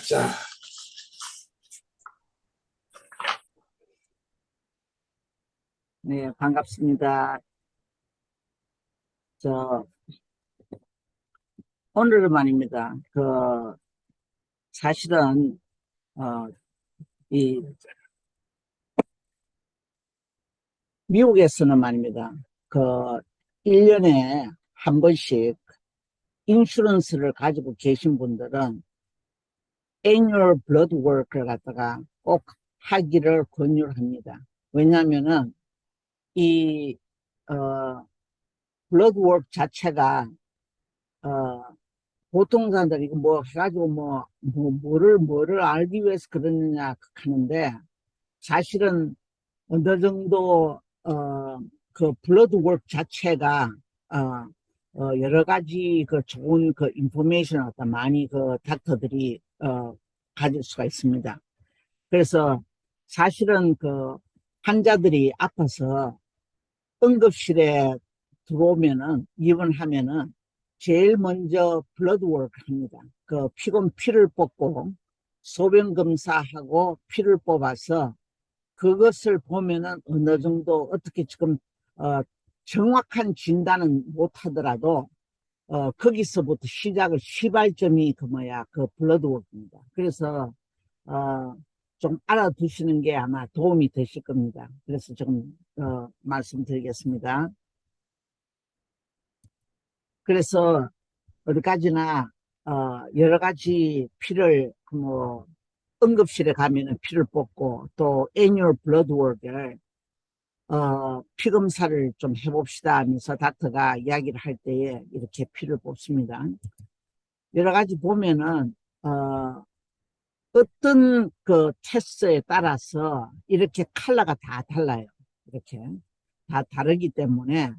자, 네, 반갑습니다. 저, 오늘은 말입니다. 사실은, 어, 이, 미국에서는 말입니다. 그, 1년에 한 번씩 인슈런스를 가지고 계신 분들은 annual blood work를 갖다가 꼭 하기를 권유를 합니다. 왜냐면은, 이, 어, blood work 자체가, 어, 보통 사람들이 이거 뭐 해가지고 뭐를 알기 위해서 그러느냐 하는데, 사실은 어느 정도, 그 블러드 워크 자체가, 여러 가지 그 좋은 그 인포메이션을 갖다 많이 그 닥터들이, 가질 수가 있습니다. 그래서 사실은 그 환자들이 아파서 응급실에 들어오면은, 입원하면은, 제일 먼저 블러드 워크 합니다. 그 피를 뽑고, 소변 검사하고 피를 뽑아서 그것을 보면은 어느 정도 어떻게 지금, 어, 정확한 진단은 못 하더라도, 거기서부터 시발점이 그 블러드 워크입니다. 그래서, 어, 좀 알아두시는 게 아마 도움이 되실 겁니다. 그래서 조금, 말씀드리겠습니다. 그래서 어디까지나 여러 가지 피를 응급실에 가면은 피를 뽑고 또 애뉴얼 블러드웍을 피 검사를 좀 해봅시다 하면서 닥터가 이야기를 할 때에 이렇게 피를 뽑습니다. 여러 가지 보면은 어떤 그 테스트에 따라서 이렇게 컬러가 다 달라요. 이렇게 다 다르기 때문에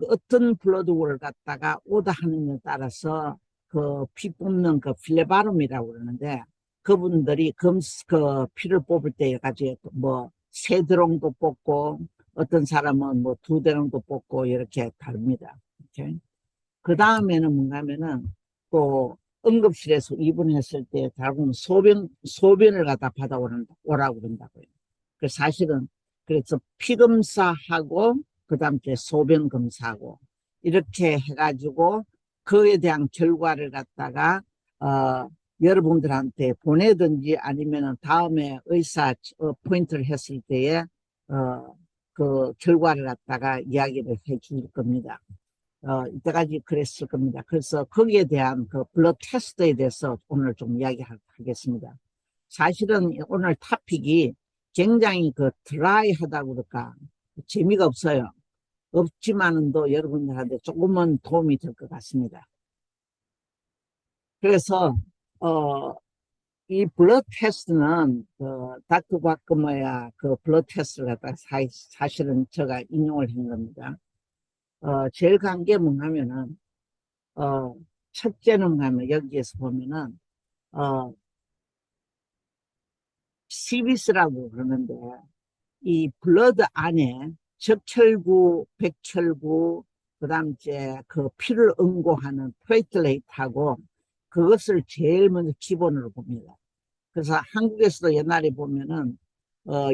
어떤 블러드웍을 갖다가 오다 하느냐에 따라서 그 피 뽑는 그 필레바름이라고 그러는데, 그분들이 그 피를 뽑을 때 여러 가지 세 드롱도 뽑고, 어떤 사람은 뭐 두 드롱도 뽑고, 이렇게 다릅니다. 이렇게. 그 다음에는 뭔가면은 또 응급실에서 입원했을 때 대부분 소변을 갖다 오라고 그런다고요. 그 사실은 그래서 피 검사하고 그다음 에 소변 검사하고 이렇게 해가지고 그에 대한 결과를 갖다가 여러분들한테 보내든지 아니면은 다음에 의사 포인트를 했을 때에 그 결과를 갖다가 이야기를 해줄 겁니다. 이때까지 그랬을 겁니다. 그래서 거기에 대한 그 블러드 테스트에 대해서 오늘 좀 이야기하겠습니다. 사실은 오늘 토픽이 굉장히 그 드라이하다고 그럴까 재미가 없어요. 없지만은 또 여러분들한테 조금은 도움이 될 것 같습니다. 그래서 이 블러드 테스트는 닥터 바크머야 그 블러드 테스트를 갖다가 사실은 제가 인용을 한 겁니다. 제일 간 게 뭐냐면은, 첫째는 뭐냐면, 여기에서 보면은, CBC라고 그러는데, 이 블러드 안에 적혈구, 백혈구, 그 다음 이제 그 피를 응고하는 플레이트레이트하고 그것을 제일 먼저 기본으로 봅니다. 그래서 한국에서도 옛날에 보면은,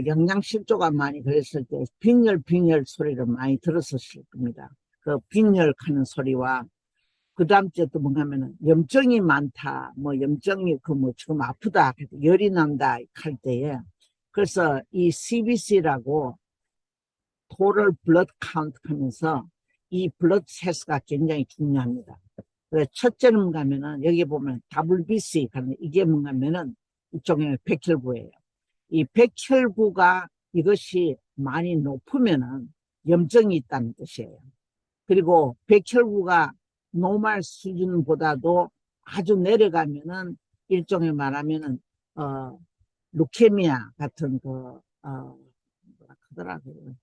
영양실조가 많이 그랬을 때 빈혈 소리를 많이 들었었을 겁니다. 그 빈혈하는 소리와 그 다음 주에 또 뭐냐면은 염증이 많다, 염증이 지금 아프다, 열이 난다 할 때에 그래서 이 CBC라고 토럴 블러드 카운트 하면서 이 블러드 테스트가 굉장히 중요합니다. 그래서 첫째는 뭐냐면은 여기 보면 WBC 이게 뭐냐면은 일종의 백혈구예요. 이 백혈구가 이것이 많이 높으면은 염증이 있다는 뜻이에요. 그리고 백혈구가 노말 수준보다도 아주 내려가면은 일종의 말하면은 루케미아 같은 뭐라 하더라고요.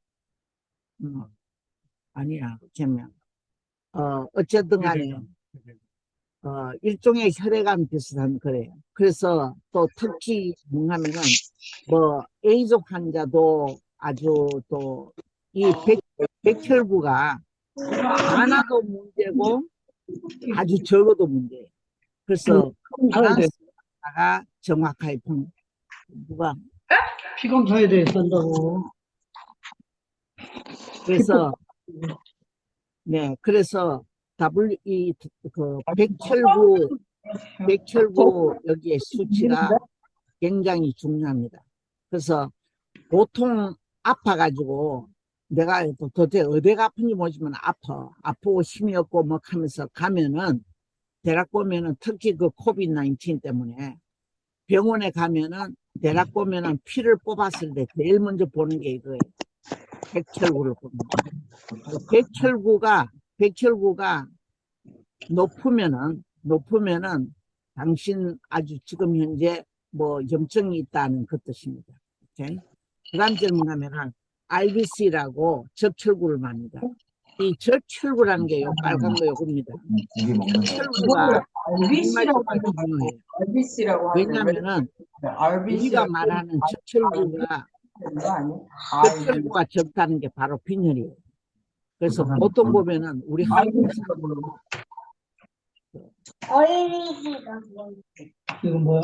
아니야, 루케미아. 어쨌든 간에 일종의 혈액암 비슷한 거래요. 그래서 또 특히 뭐냐면은 에이즈 환자도 아주 또 이 백혈구가 많아도 문제고 아주 적어도 문제예요. 그래서 피검사에 대해, 바란스가 정확하게 누가 피검사에 대해서 한다고. 그래서 네 그래서 W 그 백혈구 여기에 수치가 굉장히 중요합니다. 그래서 보통 아파가지고 내가 도대체 어디가 아픈지 모르지만 아프고 힘이 없고 뭐 하면서 가면은 대략 보면은 특히 그 코비드 19 때문에 병원에 가면은 대략 보면은 피를 뽑았을 때 제일 먼저 보는 게 이거예요. 백혈구를 봅니다. 백혈구가 높으면은 당신 아주 지금 현재 뭐 염증이 있다는 그 뜻입니다. 오케이? 그 다음 절 뭐냐면은 RBC라고 적혈구를 말합니다. 이 적혈구라는 게 요 빨간 거 요겁니다. 적혈구가 정말 정말 중요해요. RBC라고 하는데 왜 왜냐면은 우리가 RBC라고 말하는 적혈구가 되는 거 아니야? 적혈구가 적다는 게 바로 빈혈이에요. 그래서 보통 보면은 우리 한국 사람은 이건 뭐야?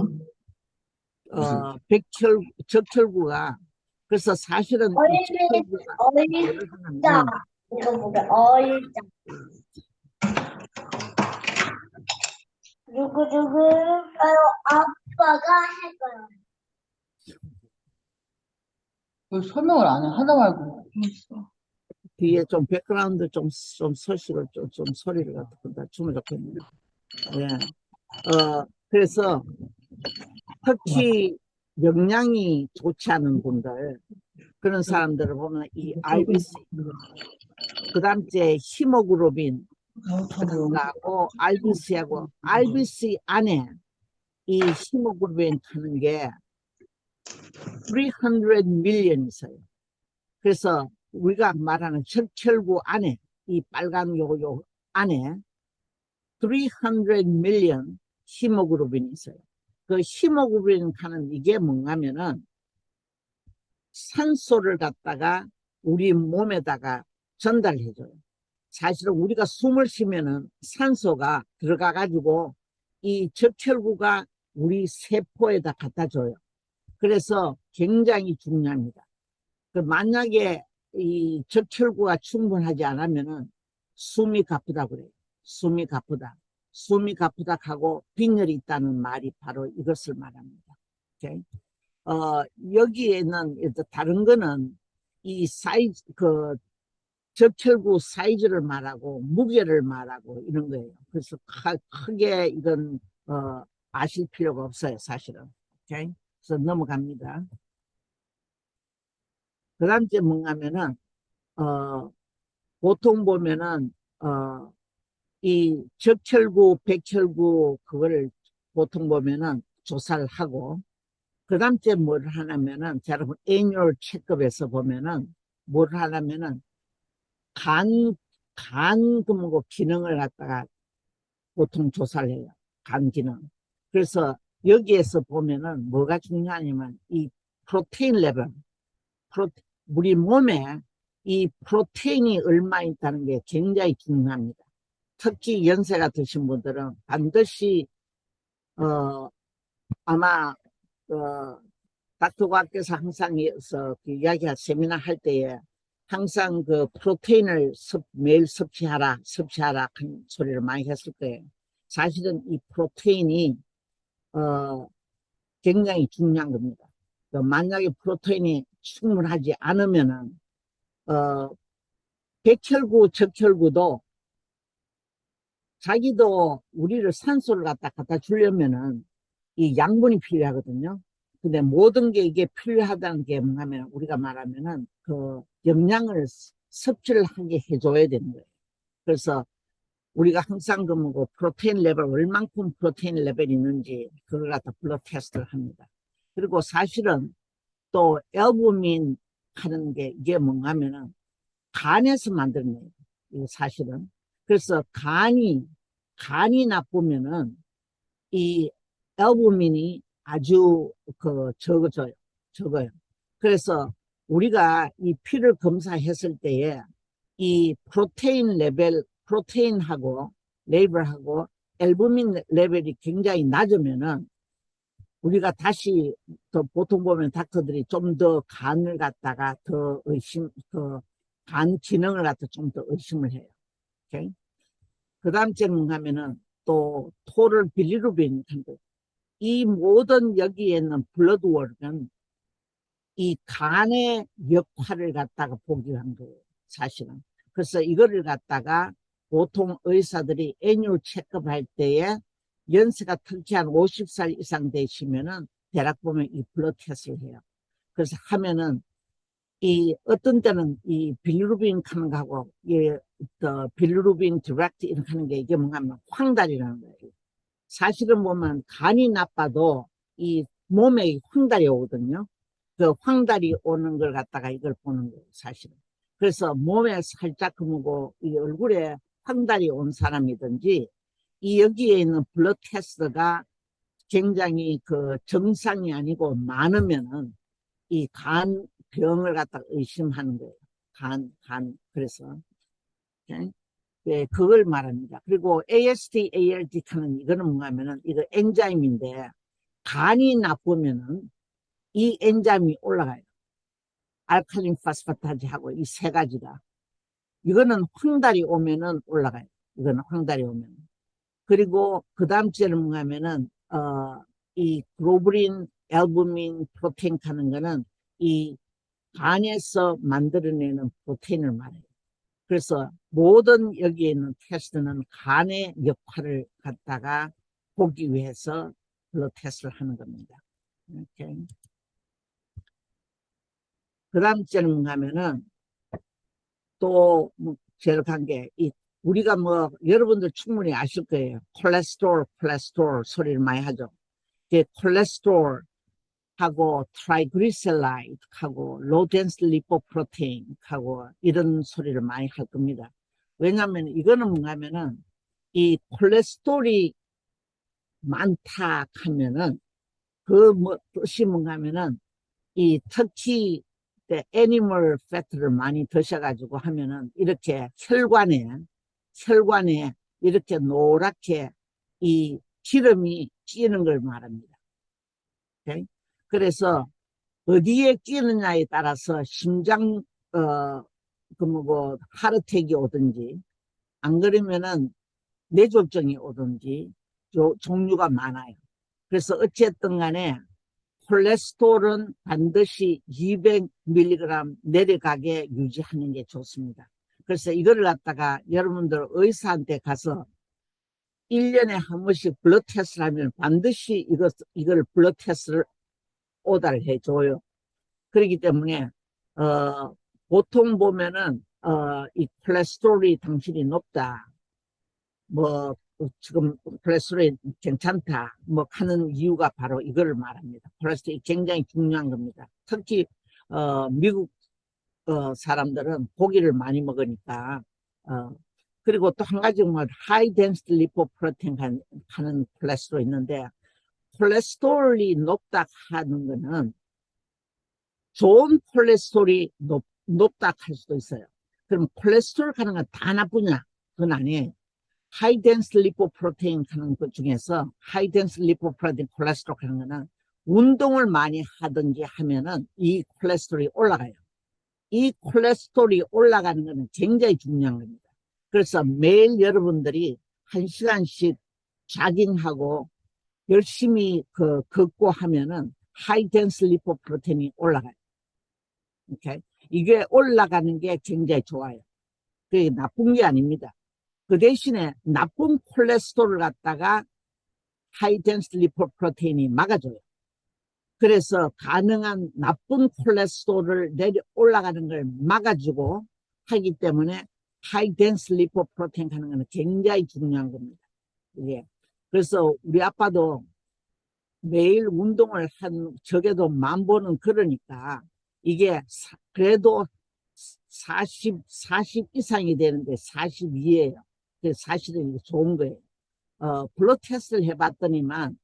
적혈구가 그래서 사실은 이 적혈구가 뭐를 하냐면 이거 보게 어일자 누구 아빠가 할 거야. 왜 설명을 안 해? 하다 말고. 뒤에 좀 백그라운드 좀 서식을 좀 소리를 갖다 주면 좋겠네요. 예. 그래서 특히 영양이 좋지 않은 분들 그런 사람들을 보면 이 RBC 그 다음째 히모글로빈 하고 RBC 안에 이 히모글로빈 하는 게 300 밀리언 있어요. 그래서 우리가 말하는 적혈구 안에 이 빨간 요 안에 300 밀리언 히모글로빈이 있어요. 그 히모글로빈 하는 이게 뭔가면은 산소를 갖다가 우리 몸에다가 전달해줘요. 사실은 우리가 숨을 쉬면은 산소가 들어가가지고 이 적혈구가 우리 세포에다 갖다 줘요. 그래서 굉장히 중요합니다. 만약에 이 적혈구가 충분하지 않으면은 숨이 가쁘다 그래요. 숨이 가쁘다 하고 빈혈이 있다는 말이 바로 이것을 말합니다. 오케이? 여기에는 다른 거는 이 사이즈 적혈구 사이즈를 말하고 무게를 말하고 이런 거예요. 그래서 크게 이건 아실 필요가 없어요, 사실은. 오케이? 그래서 넘어갑니다. 그 다음째 뭔가면은 보통 보면은 이 적혈구, 백혈구 그거를 보통 보면은 조사를 하고 그 다음째 뭘 하냐면은 여러분 애뉴얼 체크업에서 보면은 뭘 하냐면은 간 그 기능을 갖다가 보통 조사를 해요. 간 기능. 그래서 여기에서 보면은 뭐가 중요하냐면 이 프로테인 레벨, 우리 몸에 이 프로테인이 얼마 있다는 게 굉장히 중요합니다. 특히 연세가 드신 분들은 반드시 아마 닥터과께서 항상 이야기할 세미나 할 때에 항상 그 프로테인을 매일 섭취하라 하는 소리를 많이 했을 거예요. 사실은 이 프로테인이 굉장히 중요한 겁니다. 만약에 프로테인이 충분하지 않으면은 백혈구, 적혈구도 자기도 우리를 산소를 갖다 주려면은 이 양분이 필요하거든요. 근데 모든 게 이게 필요하다는 게 뭐냐면 우리가 말하면은 그 영양을 섭취를 하게 해줘야 되는 거예요. 그래서 우리가 항상 그 뭐고 프로테인 레벨 얼만큼 프로테인 레벨이 있는지 그걸 갖다 블러드 테스트를 합니다. 그리고 사실은 또 앨부민 하는 게 이게 뭔가면은 간에서 만들어내요. 이거 사실은. 그래서 간이 나쁘면은 이 앨부민이 아주 적어요. 그래서 우리가 이 피를 검사했을 때에 이 프로테인하고 레벨하고 앨부민 레벨이 굉장히 낮으면은 우리가 다시 더 보통 보면 닥터들이 좀 더 간을 갖다가 더 간 기능을 갖다 좀 더 의심을 해요. 오케이? 그 다음 째는 하면은 또 토를 빌리루빈 이 모든 여기에 있는 블러드워크는 이 간의 역할을 갖다가 보기 위한 거예요, 사실은. 그래서 이거를 갖다가 보통 의사들이 애뉴얼 체크업 할 때에 연세가 특히 한 50살 이상 되시면은 대략 보면 이 블러드 테스트를 해요. 그래서 하면은 이 어떤 때는 이 빌루빈 하는 거하고 빌루빈 디렉트 이렇게 하는 게 이게 뭔가 하면 황달이라는 거예요. 사실은 보면 간이 나빠도 이 몸에 황달이 오거든요. 그 황달이 오는 걸 갖다가 이걸 보는 거예요, 사실은. 그래서 몸에 살짝 그무고 이 얼굴에 황달이 온 사람이든지 이 여기에 있는 블러드 테스트가 굉장히 그 정상이 아니고 많으면은 이 간 병을 갖다가 의심하는 거예요. 그래서. 오케이? 예, 그걸 말합니다. 그리고 AST, ALT 하는 이거는 뭔가 하면은 이거 엔자임인데 간이 나쁘면은 이 엔자임이 올라가요. 알칼린 파스파타즈하고 이 세 가지가. 이거는 황달이 오면은 올라가요. 이거는 황달이 오면. 그리고 그 다음 주에는 뭔가 하면은 이 글로불린, 앨부민, 프로테인 하는 거는 이 간에서 만들어내는 프로테인을 말해요. 그래서 모든 여기에 있는 테스트는 간의 역할을 갖다가 보기 위해서 블러드 테스트를 하는 겁니다. 오케이. 그 다음 째는 하면은 또 제일 간 게 우리가 뭐 여러분들 충분히 아실 거예요. 콜레스테롤 소리를 많이 하죠. 콜레스테롤 하고 트라이그리셀라이드 하고 로우 덴스 리포프로테인 하고 이런 소리를 많이 할 겁니다. 왜냐하면 이거는 뭔가 하면은 이 콜레스테롤이 많다 하면은 그 뭐 뜻이 뭔가 하면은 이 특히 애니멀 패트를 많이 드셔가지고 하면은 이렇게 혈관에 이렇게 노랗게 이 기름이 찌는 걸 말합니다. 오케이? 그래서 어디에 끼느냐에 따라서 심장 하르텍이 오든지 안 그러면은 뇌졸중이 오든지 종류가 많아요. 그래서 어쨌든 간에 콜레스테롤은 반드시 200mg 내려가게 유지하는 게 좋습니다. 그래서 이거를 갖다가 여러분들 의사한테 가서 1년에 한 번씩 블러드 테스트를 하면 반드시 이걸 블러드 테스트를 오달을 해줘요. 그렇기 때문에 보통 보면은 이 콜레스테롤이 당신이 높다, 뭐 지금 콜레스테롤이 괜찮다 뭐 하는 이유가 바로 이거를 말합니다. 콜레스테롤이 굉장히 중요한 겁니다. 특히 미국 사람들은 고기를 많이 먹으니까 그리고 또 한 가지 뭐 하이 덴시티 리포프로테인 하는 콜레스테롤이 있는데 콜레스테롤이 높다 하는 거는 좋은 콜레스테롤이 높다 할 수도 있어요. 그럼 콜레스테롤 하는 건 다 나쁘냐? 그건 아니에요. 하이 덴스 리포프로테인 하는 것 중에서 하이 덴스 리포프로테인 콜레스테롤 하는 거는 운동을 많이 하든지 하면은 이 콜레스테롤이 올라가요. 이 콜레스테롤이 올라가는 거는 굉장히 중요한 겁니다. 그래서 매일 여러분들이 1시간씩 자깅하고 열심히 걷고 하면은 하이 덴스 리포프로테인이 올라가요. 오케이? 이게 올라가는 게 굉장히 좋아요. 그게 나쁜 게 아닙니다. 그 대신에 나쁜 콜레스테롤을 갖다가 하이 덴시티 리포프로테인이 막아줘요. 그래서 가능한 나쁜 콜레스테롤을 올라가는 걸 막아주고 하기 때문에 하이 덴시티 리포프로테인 하는 것은 굉장히 중요한 겁니다. 이게. 그래서 우리 아빠도 매일 운동을 적어도 10,000번은 그러니까 이게 그래도 40 이상이 되는데 42예요. 사실은 이게 좋은 거예요. 블러드 테스트를 해봤더니만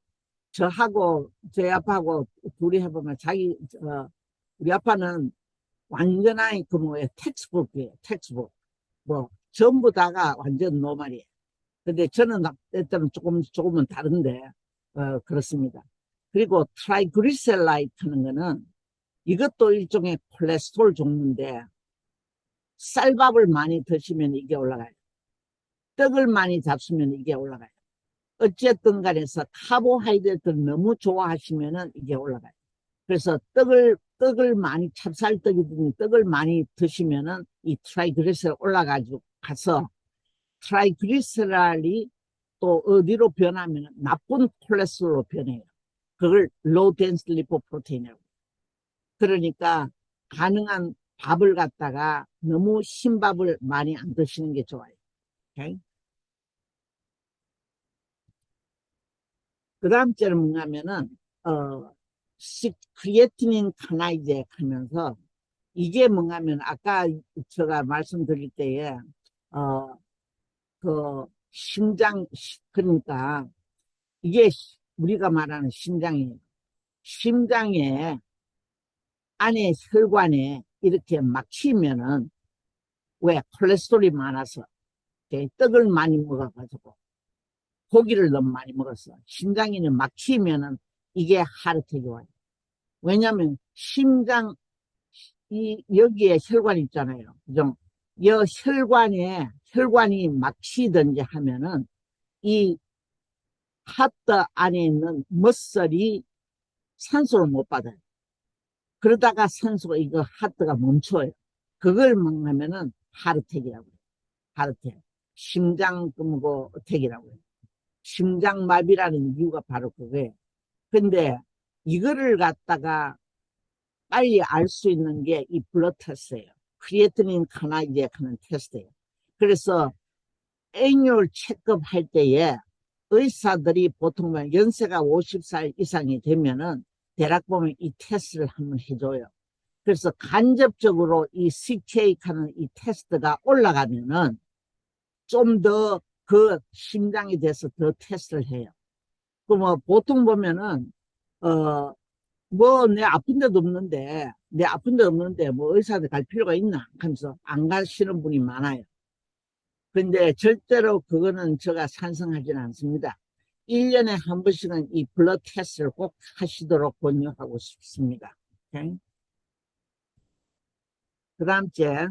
저하고 저희 아빠하고 둘이 해보면 우리 아빠는 완전한 텍스트북이에요. 텍스트북. 뭐 전부 다가 완전 노말이에요. 근데 저는 때때는 조금은 다른데, 그렇습니다. 그리고 트라이그리셀라이트는 거는 이것도 일종의 콜레스테롤 종류인데, 쌀밥을 많이 드시면 이게 올라가요. 떡을 많이 잡수면 이게 올라가요. 어쨌든 간에서 카보하이드레이트를 너무 좋아하시면은 이게 올라가요. 그래서 떡을 많이 찹쌀떡이든지 떡을 많이 드시면은 이 트라이그리셀 올라가지고 가서 트라이그리세롤이 또 어디로 변하면 나쁜 콜레스테롤로 변해요. 그걸 low density lipoprotein이라고. 그러니까 가능한 밥을 갖다가 너무 흰밥을 많이 안 드시는 게 좋아요. 오케이? 그 다음째는 뭔가면은 크리에티닌 카나이제 하면서 이게 뭔가면 아까 제가 말씀드릴 때에 그 심장 그러니까 이게 우리가 말하는 심장이에요. 심장에 안에 혈관에 이렇게 막히면은 왜 콜레스테롤이 많아서 떡을 많이 먹어가지고 고기를 너무 많이 먹었어. 심장이 막히면은 이게 하르텍이 와요. 왜냐하면 심장 여기에 혈관 있잖아요. 그죠? 이 혈관이 막히든지 하면은 이 하트 안에 있는 머슬이 산소를 못 받아요. 그러다가 산소가 이거 하트가 멈춰요. 그걸 먹으면은 하르텍이라고 해요. 하르텍. 심장금고택이라고 해요. 심장마비라는 이유가 바로 그거예요. 근데 이거를 갖다가 빨리 알 수 있는 게 이 블러드 테스트예요. 크리에티닌 카나이제 하는 테스트예요. 그래서 애뉴얼 체크업 할 때에 의사들이 보통 연세가 50살 이상이 되면은 대략 보면 이 테스트를 한번 해줘요. 그래서 간접적으로 이 CK 하는 이 테스트가 올라가면은 좀 더 그 심장에 대해서 더 테스트를 해요. 그 뭐 보통 보면은 뭐 내 아픈 데도 없는데 뭐 의사한테 갈 필요가 있나 하면서 안 가시는 분이 많아요. 근데 절대로 그거는 제가 찬성하지는 않습니다. 1년에 한 번씩은 이 블러드 테스트를 꼭 하시도록 권유하고 싶습니다. 오케이? 그 다음 째,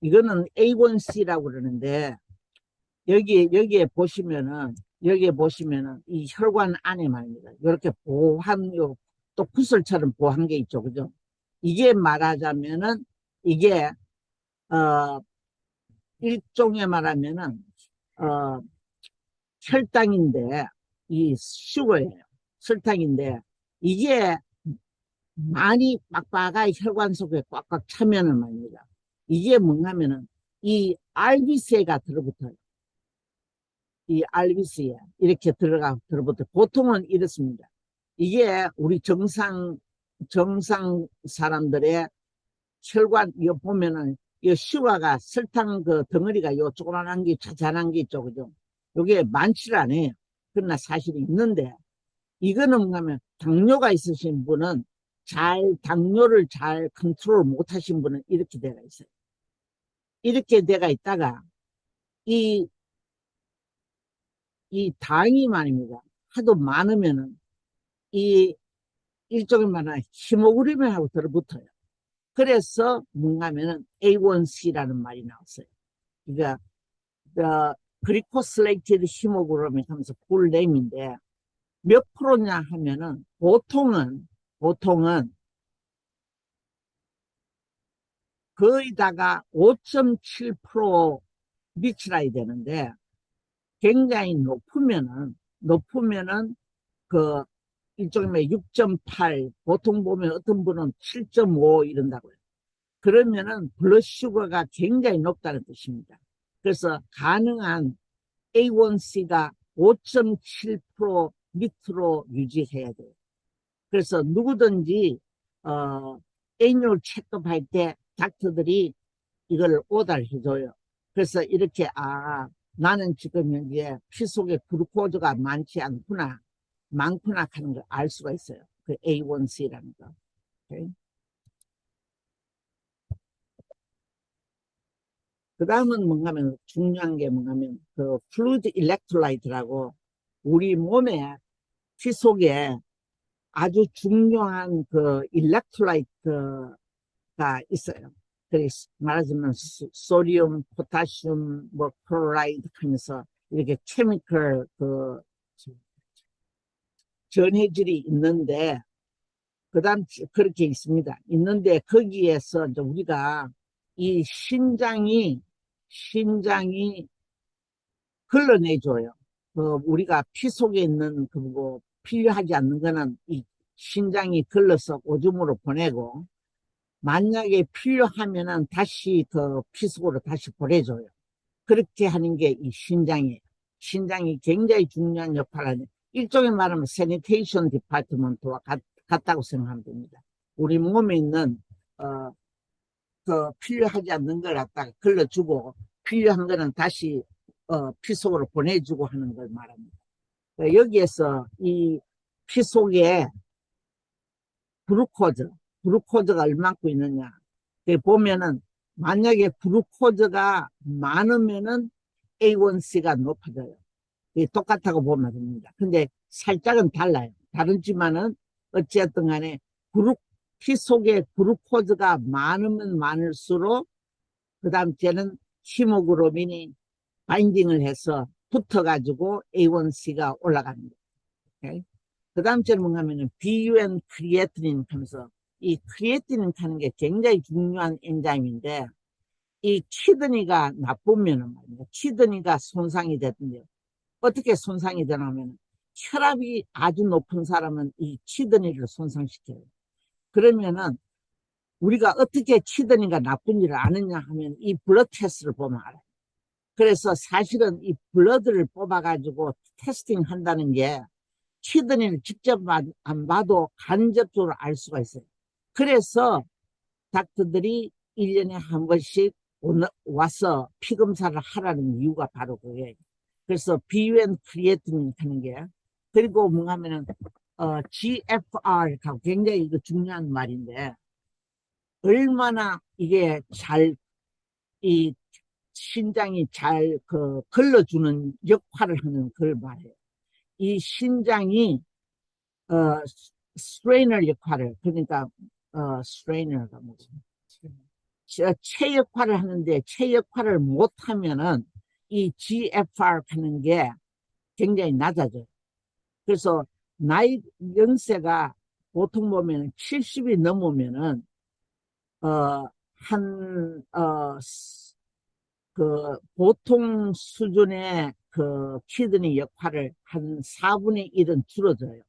이거는 A1C라고 그러는데, 여기에 보시면은 이 혈관 안에 말입니다. 이렇게 또 구슬처럼 보한 게 있죠. 그죠? 이게 말하자면은, 이게, 일종의 말하면은, 어, 혈당인데, 이 슈거예요. 설탕인데, 이게 많이 빡빡하게 혈관 속에 꽉꽉 차면은 말입니다. 이게 뭔가면은, 이 RBC가 들어붙어요. 이 RBC에 이렇게 들어붙어요. 보통은 이렇습니다. 이게 우리 정상 사람들의 혈관, 이거 보면은, 이 슈가가 설탕 그 덩어리가 요 조그만한 게 자잘한 게 있죠. 그죠? 요게 많지를 않아요. 그러나 사실은 있는데, 이거는 뭔가면 당뇨가 있으신 분은 당뇨를 잘 컨트롤 못 하신 분은 이렇게 돼가 있어요. 이렇게 돼가 있다가, 이 당이 말입니다. 하도 많으면은, 이 일종의 말하는 히모글로빈하고 들어붙어요. 그래서 뭔가면은 A1C라는 말이 나왔어요. 그러니까 그리코슬레이티드 히모글로빈 하면서 풀네임인데 몇 프로냐 하면은 보통은 거의다가 5.7% 미치라야 되는데 굉장히 높으면은 그 일종의 6.8 보통 보면 어떤 분은 7.5 이런다고요. 그러면은 블러드슈거가 굉장히 높다는 뜻입니다. 그래서 가능한 A1C가 5.7% 밑으로 유지해야 돼요. 그래서 누구든지 애뉴얼 체크업 할 때 닥터들이 이걸 오다를 해줘요. 그래서 이렇게 나는 지금 현재 피 속에 글루코즈가 많구나 하는 걸 알 수가 있어요. 그 A1C라는 거. 오케이? 그 다음은 뭔가 하면 중요한 게 뭔가 하면 그 플루이드 일렉트라이트라고 우리 몸에 피 속에 아주 중요한 그 일렉트라이트가 있어요. 그래서 말하자면 소디움, 포타슘, 뭐 클로라이드 하면서 이렇게 케미컬 그 전해질이 있는데 그다음 그렇게 있습니다. 있는데 거기에서 이제 우리가 이 신장이 걸러내줘요. 우리가 피 속에 있는 뭐 필요하지 않는 거는 이 신장이 걸러서 오줌으로 보내고 만약에 필요하면은 다시 그 피 속으로 다시 보내줘요. 그렇게 하는 게 이 신장이에요. 신장이 굉장히 중요한 역할을 하는 일종의 말하면 세니테이션 디파트먼트와 같다고 생각하면 됩니다. 우리 몸에 있는 그 필요하지 않는 걸 갖다가 걸러주고 필요한 거는 다시 피 속으로 보내주고 하는 걸 말합니다. 여기에서 이 피 속에 그루코즈가 얼마큼 있느냐. 보면은 만약에 그루코즈가 많으면은 A1C가 높아져요. 똑같다고 보면 됩니다. 근데 살짝은 달라요. 다르지만은 어찌됐든 간에 피 속에 그루코즈가 많으면 많을수록 그 다음 째는 히모글로빈이 바인딩을 해서 붙어가지고 A1C가 올라갑니다. 오케이? 그 다음 째는 뭔가 하면은 BUN 크리에티닌 하면서 이 크리에티닌 하는 게 굉장히 중요한 엔자임인데 이 키드니가 나쁘면은 말입니다. 키드니가 손상이 되든요. 어떻게 손상이 되냐면 혈압이 아주 높은 사람은 이 키드니를 손상시켜요. 그러면은 우리가 어떻게 키드니가 나쁜지를 아느냐 하면 이 블러드 테스트를 보면 알아요. 그래서 사실은 이 블러드를 뽑아가지고 테스팅 한다는 게 키드니를 직접 안 봐도 간접적으로 알 수가 있어요. 그래서 닥터들이 1년에 한 번씩 와서 피검사를 하라는 이유가 바로 그게. 그래서 BUN 크리에티닌 하는 게 그리고 뭔가 하면은 GFR하고 굉장히 이거 중요한 말인데 얼마나 이게 이 신장이 잘 걸러주는 역할을 하는 걸 말해요. 이 신장이 스트레이너 역할을 그러니까 스트레이너가 뭐지? 체 역할을 하는데 체 역할을 못하면은 이 GFR 하는 게 굉장히 낮아져요. 그래서 나이 연세가 보통 보면 70이 넘으면은 그 보통 수준의 그 키드니 역할을 한 4분의 1은 줄어져요.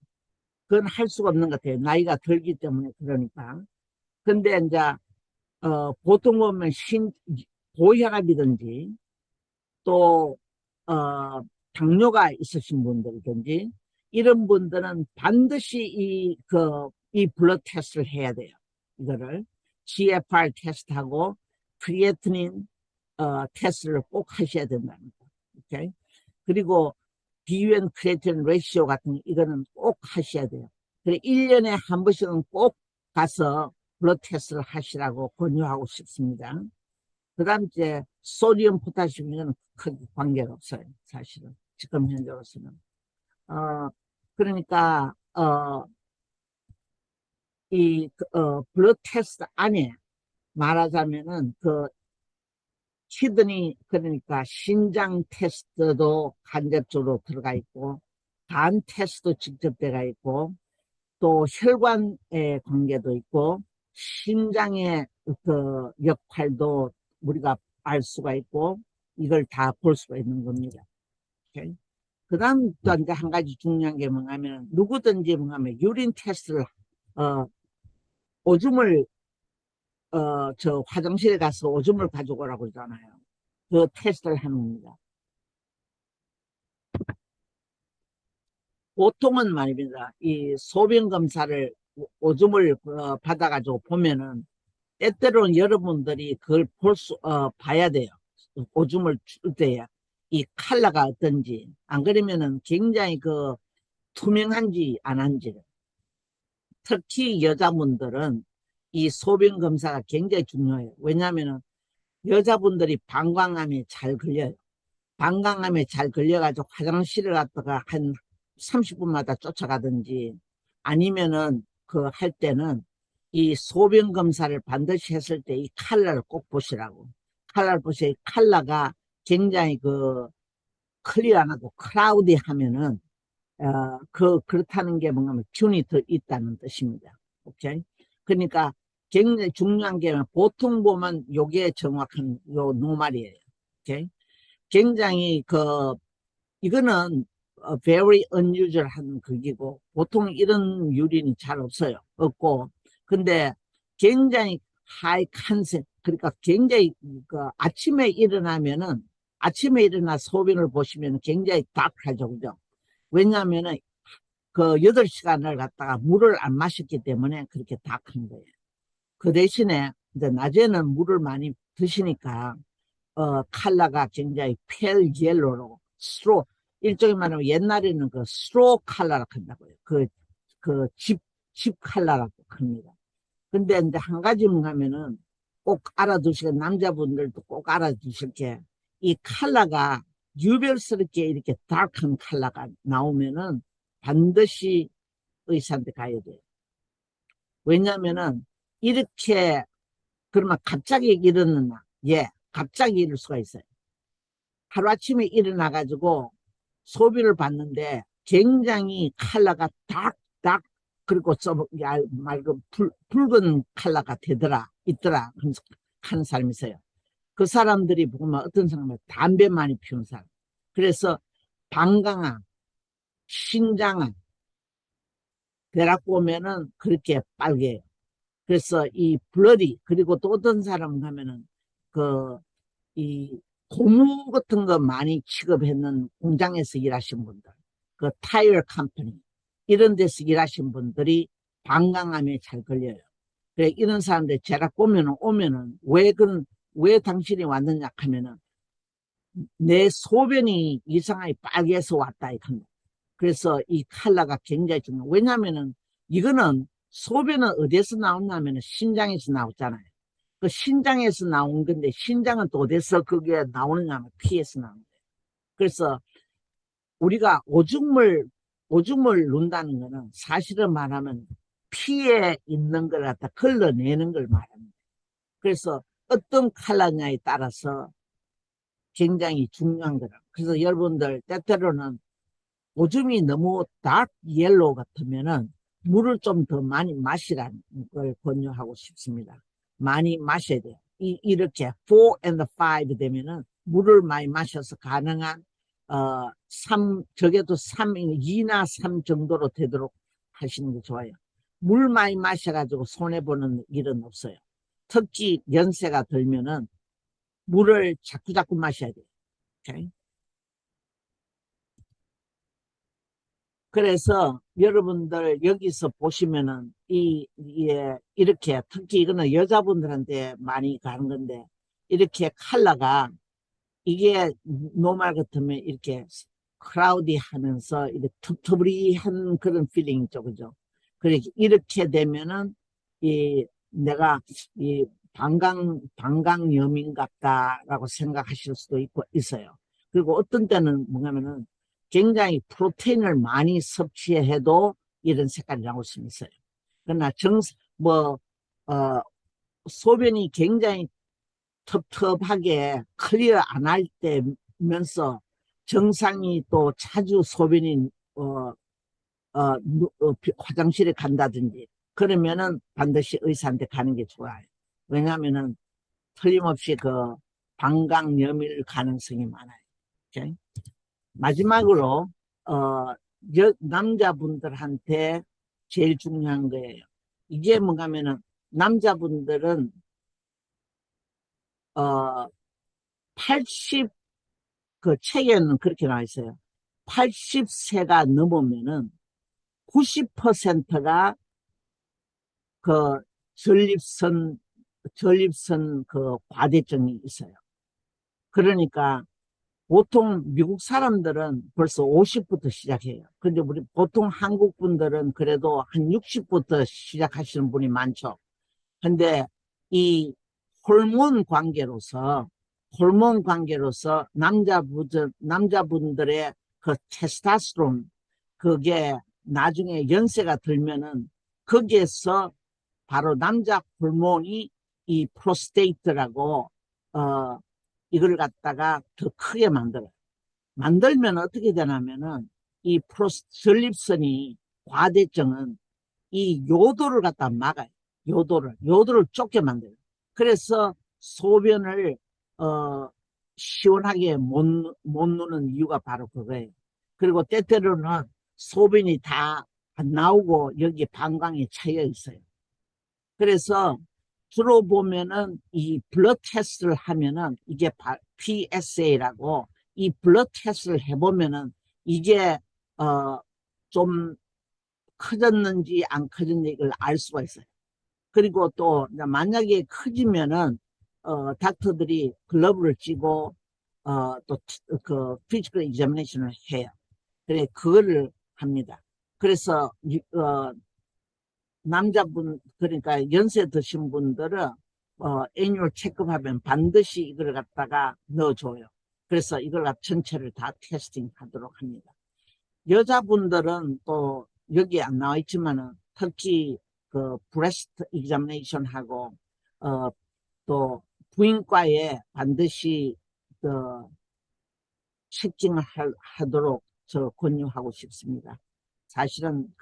그건 할 수가 없는 것 같아요. 나이가 들기 때문에 그러니까. 근데 이제 보통 보면 고혈압이든지 또 당뇨가 있으신 분들이든지 이런 분들은 반드시 이 블러드 테스트를 해야 돼요. 이거를 GFR 테스트하고 크리에티닌 테스트를 꼭 하셔야 된답니다. 오케이? 그리고 BUN 크리에티닌 레시오 같은 이거는 꼭 하셔야 돼요. 그래 1년에 한 번씩은 꼭 가서 블러드 테스트를 하시라고 권유하고 싶습니다. 그 다음 이제 소디움, 포타슘 이거는 큰 관계가 없어요. 사실은 지금 현재로서는. 그러니까 블러드 테스트 안에 말하자면은 키드니 그러니까 신장 테스트도 간접적으로 들어가 있고 간 테스트도 직접 들어가 있고 또 혈관의 관계도 있고 심장의 그 역할도 우리가 알 수가 있고 이걸 다 볼 수가 있는 겁니다. 그 다음 또 이제 한 가지 중요한 게 뭐냐면 누구든지 뭐냐면 유린 테스트를 오줌을 저 화장실에 가서 오줌을 가지고 오라고 그러잖아요. 그 테스트를 하는 겁니다. 보통은 말입니다. 이 소변 검사를 오줌을 받아가지고 보면은 때때로는 여러분들이 그걸 봐야 돼요. 오줌을 줄 때에 이 컬러가 어떤지 안 그러면은 굉장히 투명한지 안 한지 특히 여자분들은 이 소변 검사가 굉장히 중요해요. 왜냐하면은 여자분들이 방광암에 잘 걸려요. 방광암에 잘 걸려가지고 화장실을 갔다가 한 30분마다 쫓아가든지 아니면은 그 할 때는 이 소변 검사를 반드시 했을 때 이 칼라를 꼭 보시라고. 칼라를 보세요. 칼라가 굉장히 그 클리어하고 크라우디 하면은 그렇다는 게 뭔가 균이 더 있다는 뜻입니다. 오케이. 그러니까 굉장히 중요한 게 보통 보면 요게 정확한 요 노말이에요. 오케이. 굉장히 이거는 very unusual 한 극이고 보통 이런 유린이 잘 없고 근데 굉장히 high concept 그러니까 굉장히 아침에 일어나 소변을 보시면 굉장히 dark하죠. 그죠? 왜냐하면은 그 8시간을 갖다가 물을 안 마셨기 때문에 그렇게 dark한 거예요. 그 대신에 이제 낮에는 물을 많이 드시니까 컬러가 굉장히 페일 옐로로 스트로 일종의 말하면 옛날에는 그 스트로 컬러라고 한다고요. 집 컬러라고 합니다. 근데 이제 한 가지 뭐냐면은 꼭 알아두시고 남자분들도 꼭 알아두실 게 이 컬러가 유별스럽게 이렇게 다크한 컬러가 나오면은 반드시 의사한테 가야 돼요. 왜냐면은 이렇게 그러면 갑자기 일어나나? 예, 갑자기 이럴 수가 있어요. 하루아침에 일어나가지고 소비를 봤는데 굉장히 컬러가 딱 그리고 말고 붉은 컬러가 있더라 하는 사람이 있어요. 그 사람들이 보면 어떤 사람은 담배 많이 피운 사람. 그래서 방광암, 신장암 대라고 오면은 그렇게 빨개요. 그래서 이 블러디 그리고 또 어떤 사람 가면은 이 고무 같은 거 많이 취급했는 공장에서 일하신 분들, 그 타이어 컴퍼니 이런 데서 일하신 분들이 방광암에 잘 걸려요. 그래 이런 사람들 제가 오면은 왜 당신이 왔느냐 하면은 내 소변이 이상하게 빨개서 왔다 이겁니다. 그래서 이 컬러가 굉장히 중요해요. 왜냐면은 이거는 소변은 어디서 나오냐면은 신장에서 나오잖아요. 그 신장에서 나온 건데 신장은 또 어디서 그게 나오느냐 하면 피에서 나오는 거예요. 그래서 우리가 오줌을 눈다는 거는 사실은 말하면 피에 있는 걸 갖다 걸러내는 걸 말합니다. 그래서 어떤 컬러냐에 따라서 굉장히 중요한 거라. 그래서 여러분들 때때로는 오줌이 너무 다크 옐로우 같으면은 물을 좀 더 많이 마시라는 걸 권유하고 싶습니다. 많이 마셔야 돼요. 이렇게 4 and 5 되면은 물을 많이 마셔서 가능한 3 적어도 2나 3 정도로 되도록 하시는 게 좋아요. 물 많이 마셔가지고 손해보는 일은 없어요. 특히 연세가 들면은 물을 자꾸 마셔야 돼요. 오케이? 그래서 여러분들 여기서 보시면은 이렇게 특히 이거는 여자분들한테 많이 가는 건데 이렇게 컬러가 이게 노말 같으면 이렇게 크라우디 하면서 이렇게 텁텁이한 그런 필링 있죠. 그죠? 그래 이렇게 되면은 내가 방광염인 같다라고 생각하실 수도 있어요. 그리고 어떤 때는 뭐냐면은 굉장히 프로테인을 많이 섭취해도 이런 색깔이 나올 수 있어요. 그러나 소변이 굉장히 텁텁하게 클리어 안 할 때면서 정상이 또 자주 소변이 화장실에 간다든지 그러면은 반드시 의사한테 가는 게 좋아요. 왜냐하면은 틀림없이 방광염일 가능성이 많아요. 오케이? 마지막으로 남자분들한테 제일 중요한 거예요. 이게 뭔가 하면은 남자분들은 80 책에는 그렇게 나와 있어요. 80세가 넘으면은 90%가 그 전립선 과대증이 있어요. 그러니까 보통 미국 사람들은 벌써 50부터 시작해요. 근데 우리 보통 한국 분들은 그래도 한 60부터 시작하시는 분이 많죠. 근데 이 호르몬 관계로서 남자분들의 그 테스토스테론, 그게 나중에 연세가 들면은 거기에서 바로 남자 호르몬이 이 프로스테이트라고 이걸 갖다가 더 크게 만들면 어떻게 되냐면은 이 전립선이 과대증은 이 요도를 갖다 막아요. 요도를 좁게 만들어요. 그래서 소변을 시원하게 못 누는 이유가 바로 그거예요. 그리고 때때로는 소변이 다 안 나오고 여기 방광에 차여 있어요. 그래서 주로 보면은 이 블러드 테스트를 하면은 이게 PSA라고 이 블러드 테스트를 해보면은 이게 좀 커졌는지 안 커졌는지 이걸 알 수가 있어요. 그리고 또 만약에 커지면은 닥터들이 글러브를 찌고 또 그 피지컬 examination을 해요. 그래 그거를 합니다. 그래서 남자분 그러니까 연세 드신 분들은 애뉴얼 체크하면 반드시 이걸 갖다가 넣어줘요. 그래서 이걸 전체를 다 테스팅하도록 합니다. 여자분들은 또 여기 안 나와 있지만은 특히 그 브레스트 examination하고 또 부인과에 반드시 그 체킹을 하도록 저 권유하고 싶습니다. 사실은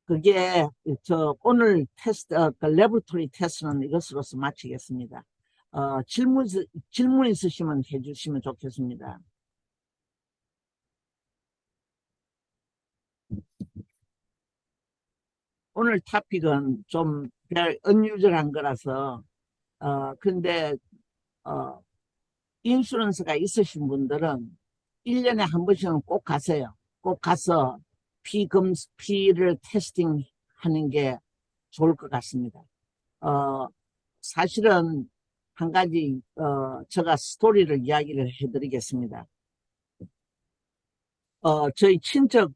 그게 저 오늘 테스트 그 레보레토리 테스트는 이것으로서 마치겠습니다. 질문 있으시면 해주시면 좋겠습니다. 오늘 토픽은 좀 언유절한 거라서 근데 인슈런스가 있으신 분들은 1년에 한 번씩은 꼭 가세요. 꼭 가서 피를 테스팅하는 게 좋을 것 같습니다. 사실은 한 가지 제가 스토리를 이야기를 해드리겠습니다. 저희 친척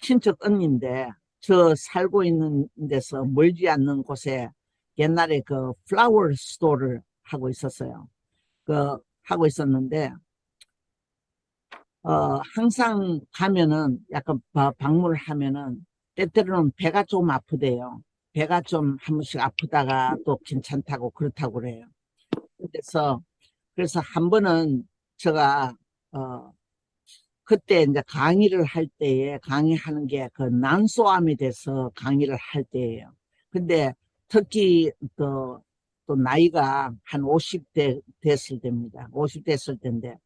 친척 언니인데 저 살고 있는 데서 멀지 않는 곳에 옛날에 그 플라워 스토어를 하고 있었어요. 하고 있었는데 항상 가면은 약간 방문을 하면은 때때로는 배가 좀 아프대요. 배가 좀 한 번씩 아프다가 또 괜찮다고 그렇다고 그래요. 그래서 한 번은 제가 그때 이제 강의를 할 때에 강의하는 게 그 난소암에 대해서 강의를 할 때예요. 근데 특히 또 나이가 한 50대 됐을 때입니다. 50대 됐을 때인데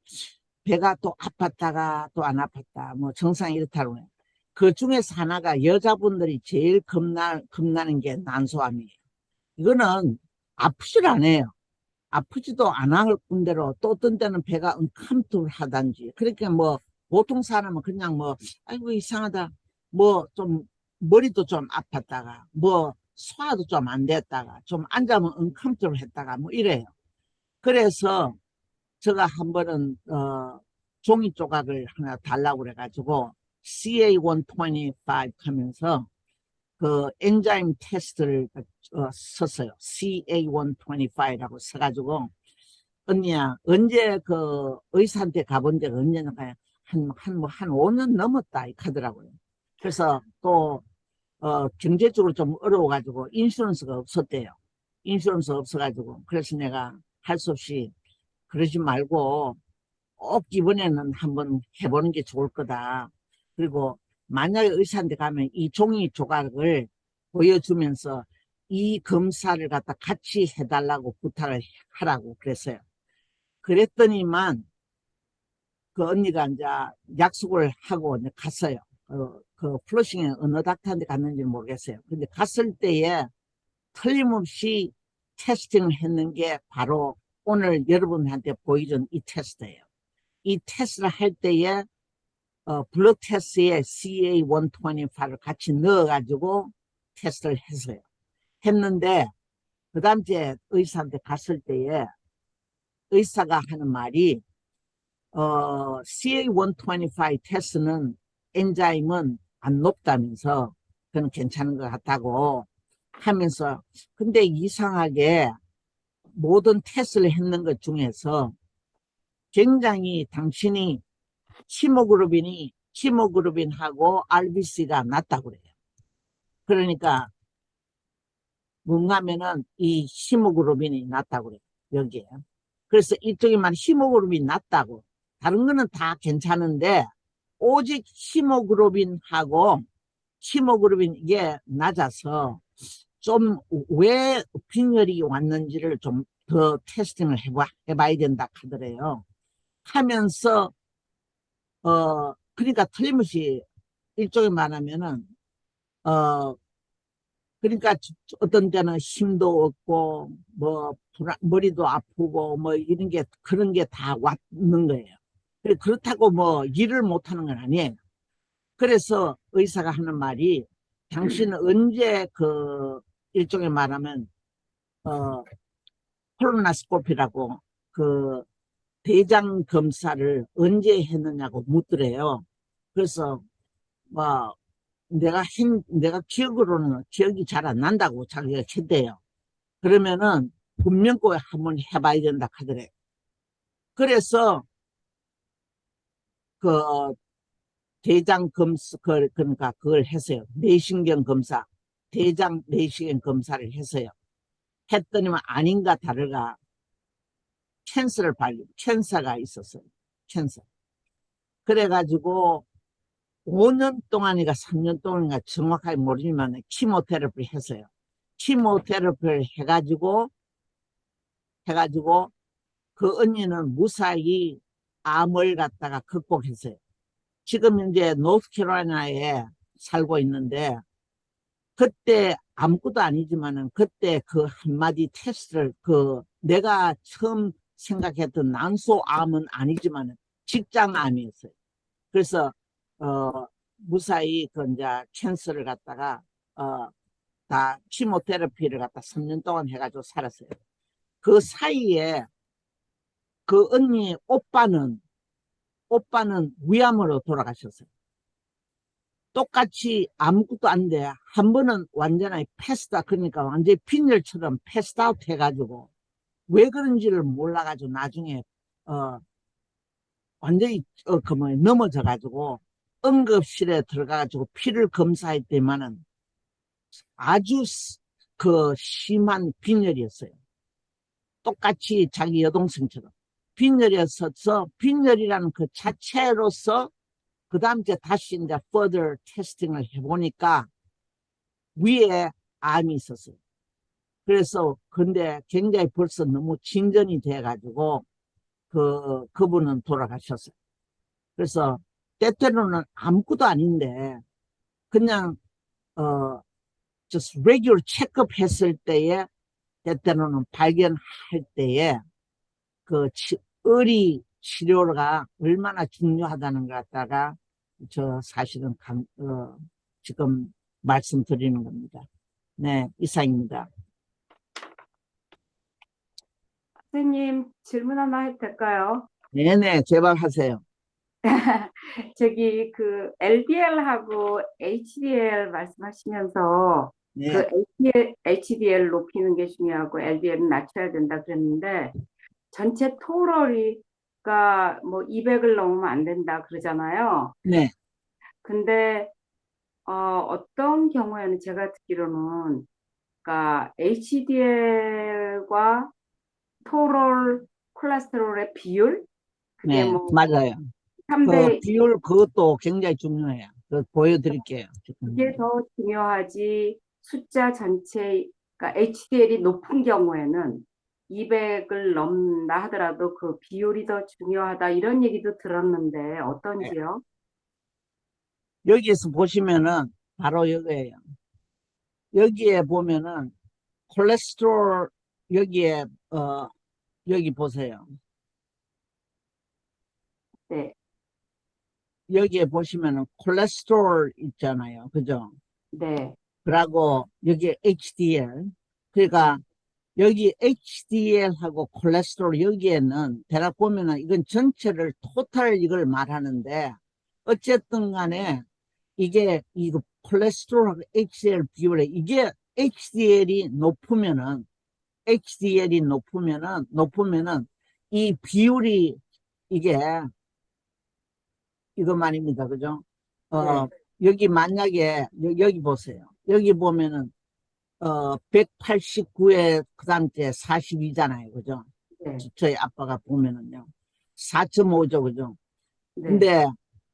배가 또 아팠다가 또 안 아팠다 뭐 증상이 이렇다고 해요. 그 중에서 하나가 여자분들이 제일 겁나는 게 난소암이에요. 이거는 아프질 않아요. 아프지도 안 할 뿐더러 또 어떤 때는 배가 컴투하단지 그렇게 뭐 보통 사람은 그냥 뭐 아이고 이상하다 뭐 좀 머리도 좀 아팠다가 뭐 소화도 좀 안 됐다가 좀 앉으면 언컴투했다가 뭐 이래요. 그래서 제가 한 번은 종이 조각을 하나 달라고 그래가지고 CA125 하면서 그 엔자임 테스트를 썼어요. CA125라고 써가지고 언니야 언제 그 의사한테 가본 데가 언제나 한 5년 넘었다 이 하더라고요. 그래서 또 경제적으로 좀 어려워가지고 인슈런스가 없었대요. 인슈런스 없어가지고 그래서 내가 할 수 없이 그러지 말고 꼭 이번에는 한번 해보는 게 좋을 거다. 그리고 만약에 의사한테 가면 이 종이 조각을 보여주면서 이 검사를 갖다 같이 해달라고 부탁을 하라고 그랬어요. 그랬더니만 그 언니가 이제 약속을 하고 이제 갔어요. 그 플러싱에 어느 닥터한테 갔는지는 모르겠어요. 근데 갔을 때에 틀림없이 테스팅을 했는 게 바로 오늘 여러분한테 보여준 이 테스트예요. 이 테스트를 할 때에 블러드 테스트에 CA125를 같이 넣어가지고 테스트를 했어요. 했는데 그 다음 주에 의사한테 갔을 때에 의사가 하는 말이 CA125 테스트는 엔자임은 안 높다면서 그건 괜찮은 것 같다고 하면서, 근데 이상하게 모든 테스트를 했는 것 중에서 굉장히 당신이 히모글로빈하고 RBC가 낮다고 그래요. 그러니까 뭔가 하면은 이 히모글로빈이 낮다고 그래요. 여기에. 그래서 이쪽에만 히모글로빈이 낮다고. 다른 거는 다 괜찮은데 오직 히모글로빈 이게 낮아서 좀 왜 빈혈이 왔는지를 좀 더 테스팅을 해봐야 된다 하더래요. 하면서 그러니까 틀림없이 일종의 말하면은 그러니까 어떤 때는 힘도 없고 뭐 머리도 아프고 뭐 이런 게 그런 게 다 왔는 거예요. 그렇다고 뭐 일을 못하는 건 아니에요. 그래서 의사가 하는 말이 당신은 언제 그 일종의 말하면 콜로나스코피라고 그 대장 검사를 언제 했느냐고 묻더래요. 그래서 뭐 내가 기억으로는 기억이 잘 안 난다고 자기가 했대요. 그러면은 분명 꼭 한번 해봐야 된다 하더래. 그래서 그 대장 검사 그러니까 그걸 했어요. 내신경 검사, 대장 내시경 검사를 했어요. 했더니만 아닌가 다르가 캔서가 있었어요. 캔서. 그래가지고 5년 동안인가 3년 동안인가 정확하게 모르지만 키모테라피를 했어요. 키모테라피를 해가지고 그 언니는 무사히 암을 갖다가 극복했어요. 지금 이제 노스캐롤라이나에 살고 있는데 그때 아무것도 아니지만은 그때 그 한마디 테스트를 내가 처음 생각했던 난소암은 아니지만은 직장암이었어요. 그래서 무사히 그 이제 캔서를 갖다가 다 키모테라피를 갖다 3년 동안 해가지고 살았어요. 그 사이에 그 언니 오빠는 위암으로 돌아가셨어요. 똑같이 아무것도 안 돼. 한 번은 완전히 패스다. 그러니까 완전히 빈혈처럼 패스다웃 해가지고 왜 그런지를 몰라가지고 나중에 완전히 넘어져가지고 응급실에 들어가가지고 피를 검사했더니만은 아주 그 심한 빈혈이었어요. 똑같이 자기 여동생처럼 빈혈이었어서 빈혈이라는 그 자체로서 그 다음 이제 다시 이제 further 테스팅을 해보니까 위에 암이 있었어요. 그래서 근데 굉장히 벌써 너무 진전이 돼가지고 그분은 돌아가셨어요. 그래서 때때로는 아무것도 아닌데 그냥 just regular 체크업 했을 때에 때때로는 발견할 때에 그 의리 치료가 얼마나 중요하다는 것 갖다가 저 사실은 지금 말씀드리는 겁니다. 네, 이상입니다. 선생님, 질문 하나 해도 될까요? 네네, 제발 하세요. 저기 그 LDL하고 HDL 말씀하시면서 네, HDL 높이는 게 중요하고 LDL은 낮춰야 된다 그랬는데 전체 토럴이가 뭐 200을 넘으면 안 된다 그러잖아요. 네, 근데 어떤 경우에는 제가 듣기로는 그러니까 HDL과 토럴 콜레스테롤의 비율 그게 네, 뭐 맞아요. 그 3대 비율 그것도 굉장히 중요해요. 보여드릴게요. 이게 더 중요하지 숫자 전체 그러니까 HDL이 높은 경우에는 200을 넘나 하더라도 그 비율이 더 중요하다 이런 얘기도 들었는데 네. 어떤지요? 여기에서 보시면은 바로 여기에요. 여기에 보면은 콜레스테롤 여기에 여기 보세요. 네, 여기에 보시면은 콜레스테롤 있잖아요. 그죠? 네, 그리고 여기 HDL. 그러니까 여기 HDL하고 콜레스테롤 여기에는 대략 보면은 이건 전체를 토탈 이걸 말하는데 어쨌든 간에 이게 이거 콜레스테롤하고 HDL 비율에 이게 HDL이 높으면은 이 비율이 이게 이거 말입니다. 그죠? 네. 여기 만약에 여기 보세요. 여기 보면은 189에 그다음 때 42잖아요. 그죠? 네. 저희 아빠가 보면은요. 4.5죠. 그죠? 네. 근데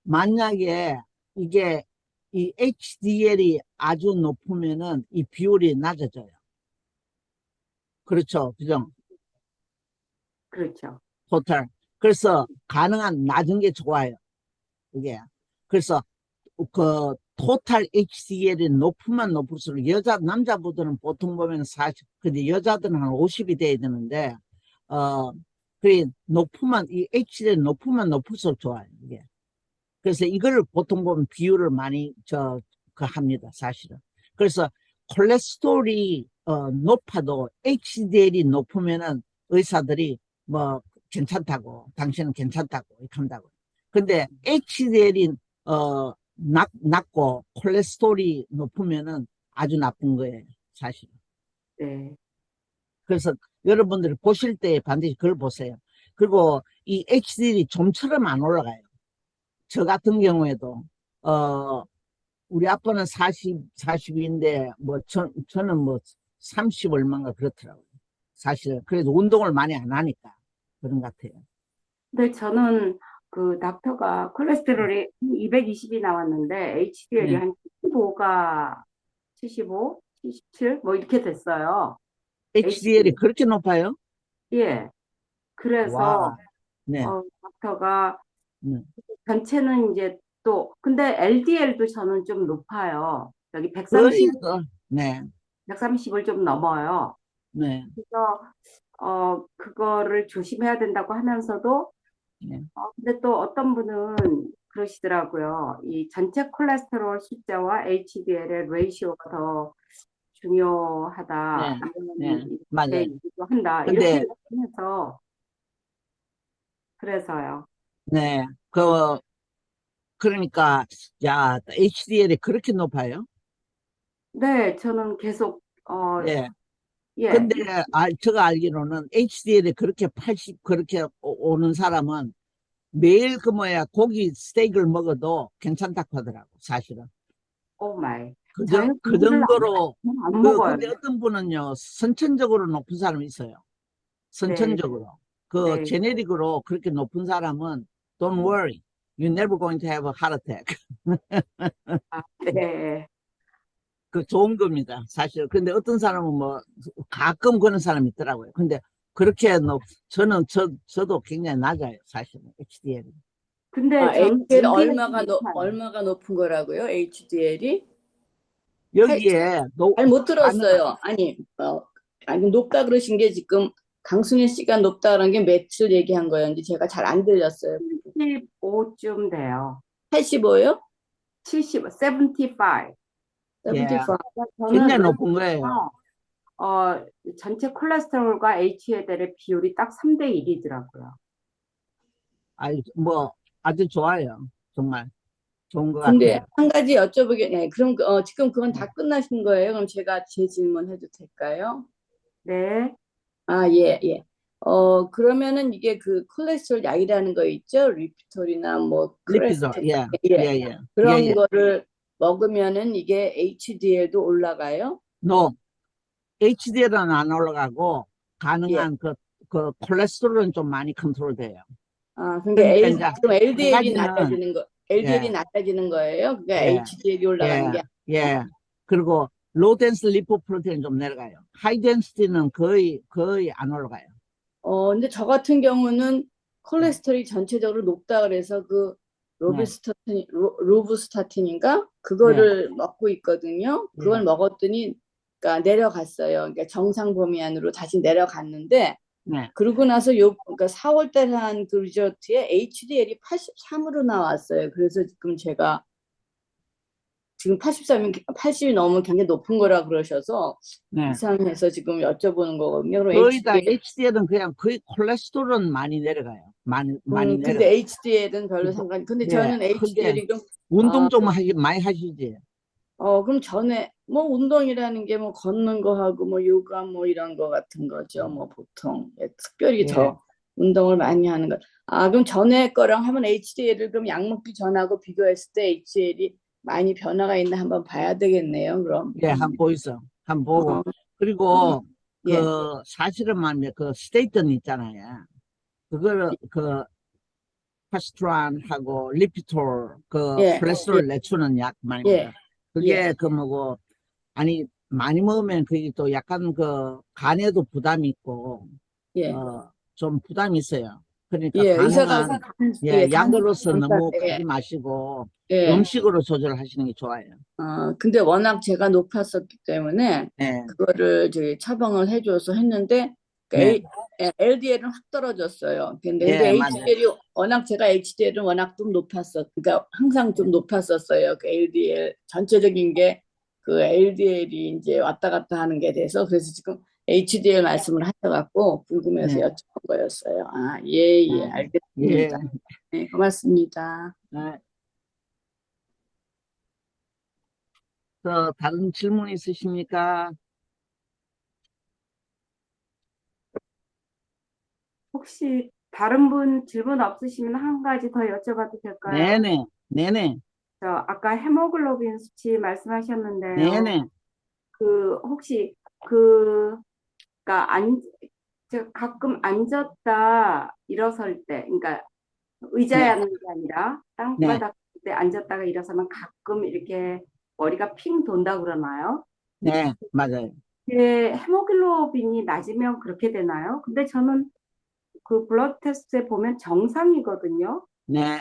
만약에 이게 이 HDL이 아주 높으면은 이 비율이 낮아져요. 그렇죠. 그죠? 그렇죠. 토탈. 그래서 가능한 낮은 게 좋아요. 이게. 그래서 그 토탈 HDL이 높으면 높을수록 남자분들은 보통 보면 40, 근데 여자들은 한 50이 돼야 되는데, 이 HDL이 높으면 높을수록 좋아요. 이게. 그래서 이거를 보통 보면 비율을 많이 합니다. 사실은. 그래서 콜레스테롤이 높아도 HDL이 높으면은 의사들이 뭐 괜찮다고, 당신은 괜찮다고 이렇게 한다고. 근데 HDL이 낮고 콜레스테롤이 높으면은 아주 나쁜 거예요. 사실은. 네. 그래서 여러분들이 보실 때 반드시 그걸 보세요. 그리고 이 HDL이 좀처럼 안 올라가요. 저 같은 경우에도, 우리 아빠는 40인데, 저는 뭐 30 얼마인가 그렇더라고요. 사실, 그래도 운동을 많이 안 하니까 그런 것 같아요. 근데 저는 그 닥터가 콜레스테롤이 220이 나왔는데 HDL이 네. 한 75가 75, 77 뭐 이렇게 됐어요. HDL이 그렇게 높아요? 예. 그래서 와, 네. 닥터가 네. 전체는 이제 또 근데 LDL도 저는 좀 높아요. 여기 130, 네, 130을 좀 넘어요. 네, 그래서 그거를 조심해야 된다고 하면서도 네, 근데 또 어떤 분은 그러시더라고요. 이 전체 콜레스테롤 숫자와 HDL의 레이시오가 더 중요하다. 네, 네, 이런 이렇게 맞아요. 얘기도 한다. 이렇게 근데, 하면서 그래서요. 네, 그러니까, 야, HDL이 그렇게 높아요? 네, 저는 계속 네. 예, 근데 제가 알기로는 HDL이 그렇게 80 그렇게 오는 사람은 매일 고기 스테이크를 먹어도 괜찮다고 하더라고 사실은. 오 마이. 그죠? 저희는 그 고기를 정도로. 안 먹어요. 근데 어떤 분은요 선천적으로 높은 사람이 있어요. 네, 선천적으로 네, 제네릭으로 그렇게 높은 사람은 don't worry, you're never going to have a heart attack. 네. 좋은 겁니다, 사실. 근데 어떤 사람은 뭐, 가끔 그런 사람이 있더라고요. 근데 그렇게, 저도 굉장히 낮아요, 사실은, HDL이. 근데 전 HDL LDL이 높아요. 얼마가 높은 거라고요? HDL이? 여기에, 잘 못 가능한, 들었어요. 아니, 높다 그러신 게 지금 강순희 씨가 높다는 게 며칠 얘기한 거였는지 제가 잘 안 들렸어요. 75쯤 돼요. 85요? 70, 75. 예, 75. 저는 굉장히 높은 거예요. 전체 콜레스테롤과 HDL의 비율이 딱 3대 1이더라고요. 아주 좋아요. 정말. 좋은 것 근데 같아요. 한 가지 여쭤보겠네. 그럼 지금 그건 다 끝나신 거예요? 그럼 제가 제 질문 해도 될까요? 네, 예, 예. 그러면은 이게 그 콜레스테롤 약이라는 거 있죠? 리피톨이나 뭐 리피도, 크레스틴, 예, 예, 예. 예. 그런 예. 거를 먹으면은 이게 HDL도 올라가요? No, HDL은 안 올라가고, 예. 가능한 콜레스테롤은 좀 많이 컨트롤 돼요. 그러니까 근데 이제, 그럼 한 가지는, LDL이 예, 낮아지는 거예요? 그러니까 예, HDL이 올라가는 예, 게 아니고? 예. 그리고 로우 덴스 리포프로테인 좀 내려가요. 하이 덴시티는 거의 안 올라가요. 근데 저 같은 경우는 네. 콜레스테롤이 전체적으로 높다 그래서 그 네. 로브스타틴인가? 네. 그거를 먹고 있거든요. 그걸 네. 먹었더니 그러니까 내려갔어요. 그러니까 정상 범위 안으로 다시 내려갔는데 네. 그러고 나서 그러니까 4월 달에 한 그 리조트에 HDL이 83으로 나왔어요. 그래서 지금 80이 넘으면 굉장히 높은 거라 그러셔서 네. 이상해서 지금 여쭤보는 거거든요. 그럼 거의 다 HDL은 그냥 거의 콜레스테롤은 많이 내려가요. 많이 근데 내려가요. HDL은 별로 상관이. 근데 네. 저는 크게 HDL이 그럼 운동 좀 많이 하시지. 그럼 전에 뭐 운동이라는 게 뭐 걷는 거 하고 뭐 요가 뭐 이런 거 같은 거죠. 뭐 보통 특별히 예. 더 운동을 많이 하는 거. 그럼 전에 거랑 하면 HDL을 그럼 약 먹기 전하고 비교했을 때 HDL이 많이 변화가 있나 한번 봐야 되겠네요. 그럼. 예, 한번 보이소. 한번 보고. 어, 그리고 예, 그 사실은 말이야 그 스테이튼 있잖아요. 그거를 그 파스트란하고 리피톨 그 예, 콜레스테롤 낮추는 약 말입니다. 예, 그게 예, 그 뭐고 아니 많이 먹으면 그게 또 약간 그 간에도 부담이 있고 예, 좀 부담이 있어요. 그러니까 예. 의사가 가능한 예, 약으로서 너무 예, 하지 마시고 예. 음식으로 조절하시는 게 좋아요. 근데 워낙 제가 높았었기 때문에 네, 그거를 저기 처방을 해줘서 했는데 네, LDL은 확 떨어졌어요. 근데 예, 맞아요. HDL이 워낙 제가 HDL은 워낙 좀 그러니까 항상 좀 높았었어요. 그 LDL 전체적인 게 그 LDL이 이제 왔다 갔다 하는 게 돼서 그래서 지금 HDL 말씀을 하셔갖고 궁금해서 네, 여쭤본 거였어요. 예, 예, 예. 알겠습니다. 네, 고맙습니다. 네. 또 다른 질문 있으십니까? 혹시 다른 분 질문 없으시면 한 가지 더 여쭤봐도 될까요? 네네, 네네, 저 아까 헤모글로빈 수치 말씀하셨는데요. 네네, 그 혹시 그 그러니까 제가 가끔 앉았다 일어설 때, 그러니까 의자에 네, 앉는 게 아니라 네, 땅바닥 때 앉았다가 일어서면 가끔 이렇게 머리가 핑 돈다 그러나요? 네, 맞아요. 이게 헤모글로빈이 낮으면 그렇게 되나요? 근데 저는 그 블러드 테스트에 보면 정상이거든요. 네,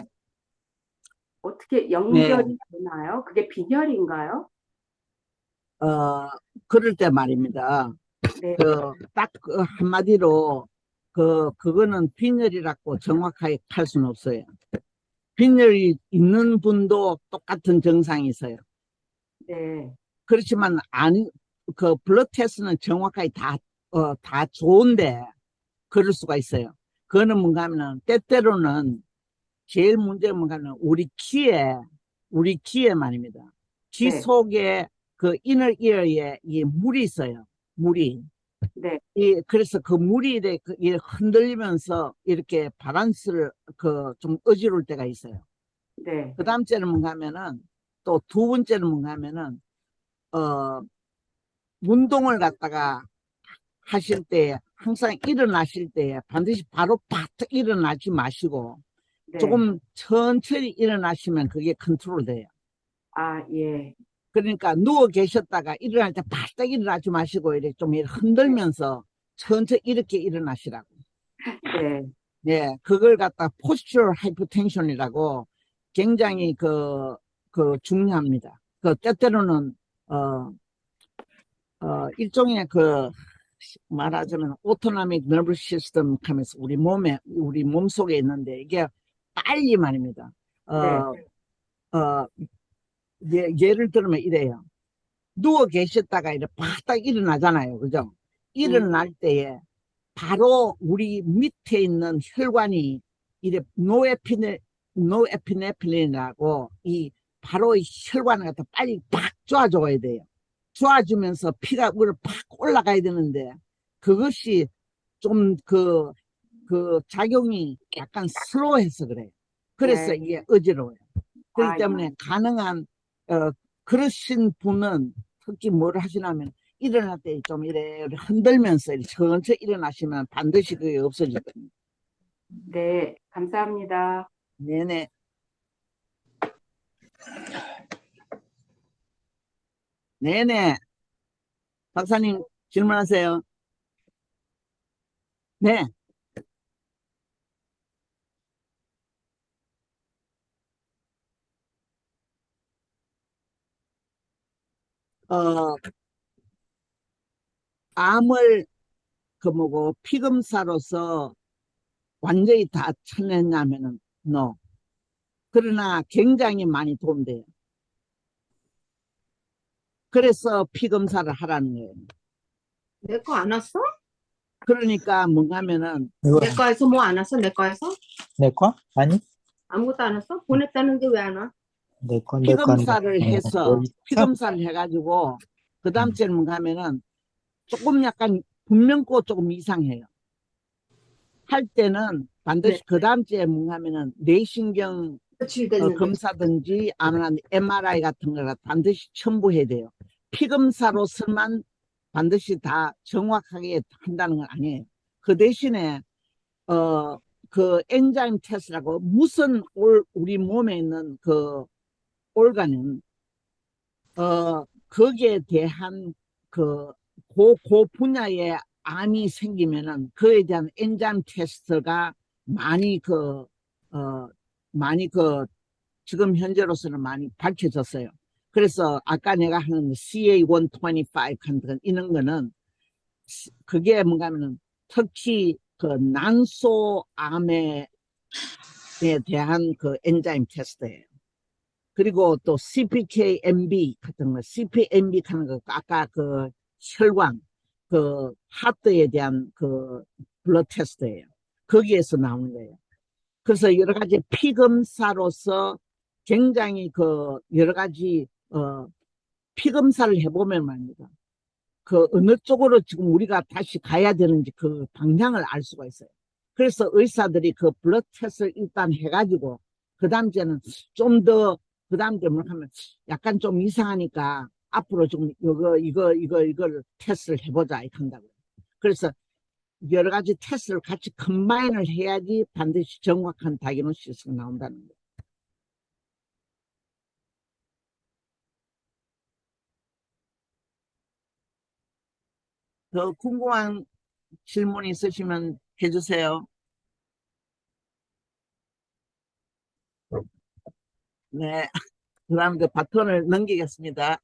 어떻게 네. 연결이 되나요? 그게 빈혈인가요? 어, 그럴 때 말입니다. 네, 딱 그 한마디로, 그거는 빈혈이라고 정확하게 할 수는 없어요. 빈혈이 있는 분도 똑같은 증상이 있어요. 네, 그렇지만, 블러드 테스트는 정확하게 다 좋은데, 그럴 수가 있어요. 그거는 뭔가 하면은, 때때로는, 제일 문제가 뭔가 하면, 우리 귀에 말입니다. 귀 네, 속에 그 이너 이어에 이 물이 있어요. 물이. 네, 그래서 그 물이 흔들리면서 이렇게 바란스를 좀 어지러울 때가 있어요. 네, 그 다음째는 뭔가 하면은 또 두 번째는 뭔가 하면은 어 운동을 갖다가 하실 때 항상 일어나실 때 반드시 바로 팍 일어나지 마시고 네. 조금 천천히 일어나시면 그게 컨트롤 돼요. 예, 그러니까 누워 계셨다가 일어날 때 바짝 일어나지 마시고 이렇게 좀 흔들면서 천천히 이렇게 일어나시라고. 네, 네, 그걸 갖다 postural hypertension이라고 굉장히 중요합니다. 때때로는, 일종의 말하자면 autonomic nervous system 하면서 우리 몸 속에 있는데 이게 빨리 말입니다. 네, 어, 어, 예를 들면 이래요. 누워 계셨다가 이렇게 바짝 일어나잖아요. 그죠? 음, 일어날 때에 바로 우리 밑에 있는 혈관이 이래 노에피네필린이라고 바로 이 혈관을 갖다 빨리 팍 쪼아줘야 돼요. 쪼아주면서 피가 위로 팍 올라가야 되는데 그것이 좀 작용이 약간 슬로우해서 그래요. 그래서 네, 이게 어지러워요. 그렇기 예, 때문에 가능한 그러신 분은 특히 뭘 하시냐면 일어날 때 좀 이래 흔들면서 이렇게 천천히 일어나시면 반드시 그게 없어질 겁니다. 네, 감사합니다. 네네. 네네. 박사님 질문하세요. 네. 어, 암을 피검사로서 완전히 다 쳐냈냐면은 no. 그러나 굉장히 많이 도움돼요. 그래서 피검사를 하라는 거예요. 내 거 안 왔어? 그러니까 뭔가 하면은 내 거에서 뭐 안 왔어? 내 거에서? 내 거? 아니? 아무것도 안 왔어? 보냈다는데 왜 안 와? 피검사를 해서 피검사를 해가지고 그 다음 주에는 가면은 조금 약간 분명코 조금 이상해요. 할 때는 반드시 그 다음 주에 하면은 뇌신경 검사든지 아니면 MRI 같은 걸 반드시 첨부해야 돼요. 피검사로서만 반드시 다 정확하게 한다는 건 아니에요. 그 대신에 그 엔자임 테스트라고 무슨 우리 몸에 있는 그 올가는 거기에 대한 그 분야의 암이 생기면은 그에 대한 엔자임 테스트가 많이 많이 지금 현재로서는 많이 밝혀졌어요. 그래서 아까 내가 하는 CA125 같은 이런 거는 그게 뭔가 하면은 특히 그 난소암에 대한 그 엔자임 테스트예요. 그리고 또 CPK-MB 같은 거, CPMB 하는 거, 아까 그 혈관, 그 하트에 대한 그 블러드 테스트예요. 거기에서 나오는 거예요. 그래서 여러 가지 피검사로서 굉장히 그 여러 가지 피검사를 해보면 말입니다. 그 어느 쪽으로 지금 우리가 다시 가야 되는지 그 방향을 알 수가 있어요. 그래서 의사들이 그 블러드 테스트를 일단 해가지고 그 다음 주에는 좀 더 그 다음 주에 뭐 하면 약간 좀 이상하니까 앞으로 좀 이걸 테스트를 해보자 이렇게 한다고요. 그래서 여러 가지 테스트를 같이 컴바인을 해야지 반드시 정확한 다이그노시스가 나온다는 거예요. 더 궁금한 질문 있으시면 해주세요. 네. 그 다음 바톤을 넘기겠습니다.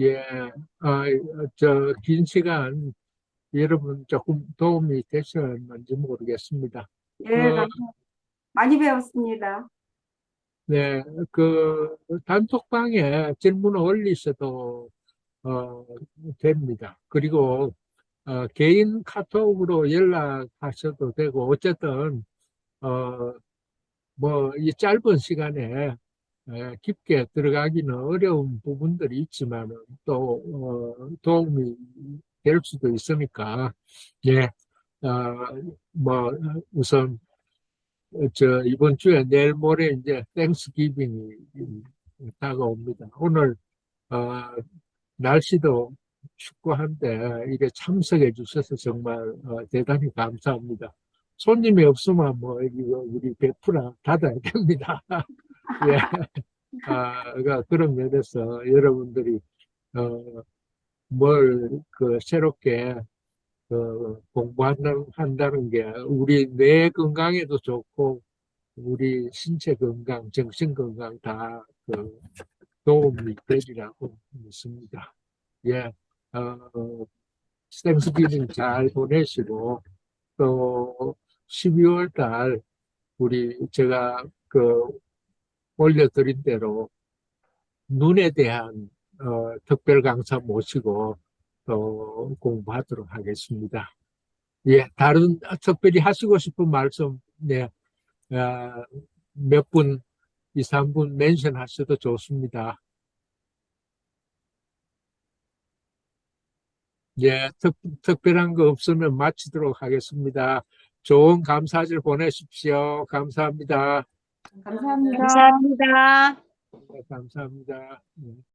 예, 긴 시간 여러분 조금 도움이 되셨는지 모르겠습니다. 예, 많이 배웠습니다. 네, 그 단톡방에 질문을 올리셔도 됩니다. 그리고 개인 카톡으로 연락하셔도 되고 어쨌든 뭐 이 짧은 시간에 깊게 들어가기는 어려운 부분들이 있지만 또 도움이 될 수도 있으니까 예, 뭐 우선 이번 주에 내일 모레 이제 땡스기빙이 다가옵니다. 오늘 어, 날씨도 춥고한데 이게 참석해 주셔서 정말 대단히 감사합니다. 손님이 없으면 뭐 이거 우리 베프라 닫아야 됩니다. 예. 그러니까 그런 면에서 여러분들이 그 새롭게 공부한다는 게 우리 뇌 건강에도 좋고 우리 신체 건강, 정신 건강 다 도움이 되리라고 믿습니다. 예, 땡스기빙 잘 보내시고 또 12월 달 제가 올려드린 대로 눈에 대한 특별 강사 모시고 또 공부하도록 하겠습니다. 예, 다른 특별히 하시고 싶은 말씀, 네, 몇 분, 2, 3분 멘션 하셔도 좋습니다. 예, 특별한 거 없으면 마치도록 하겠습니다. 좋은 감사절 보내십시오. 감사합니다. 감사합니다. 감사합니다. 네, 감사합니다.